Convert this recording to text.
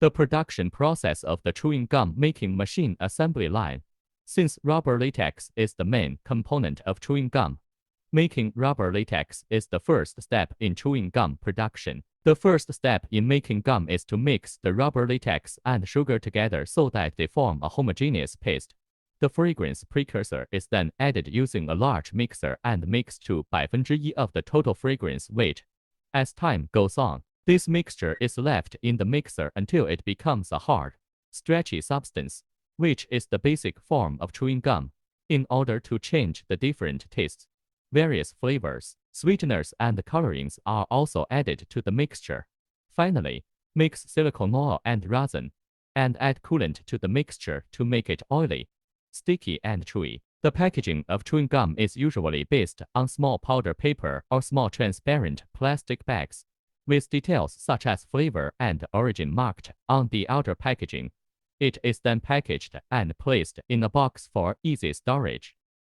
The production process of the chewing gum making machine assembly line. Since rubber latex is the main component of chewing gum, making rubber latex is the first step in chewing gum production. The first step in making gum is to mix the rubber latex and sugar together so that they form a homogeneous paste. The fragrance precursor is then added using a large mixer and mixed to 1% of the total fragrance weight. As time goes on, this mixture is left in the mixer until it becomes a hard, stretchy substance, which is the basic form of chewing gum. In order to change the different tastes, various flavors, sweeteners and colorings are also added to the mixture. Finally, mix silicone oil and resin, and add coolant to the mixture to make it oily, sticky and chewy. The packaging of chewing gum is usually based on small powder paper or small transparent plastic bags, with details such as flavor and origin marked on the outer packaging. It is then packaged and placed in a box for easy storage.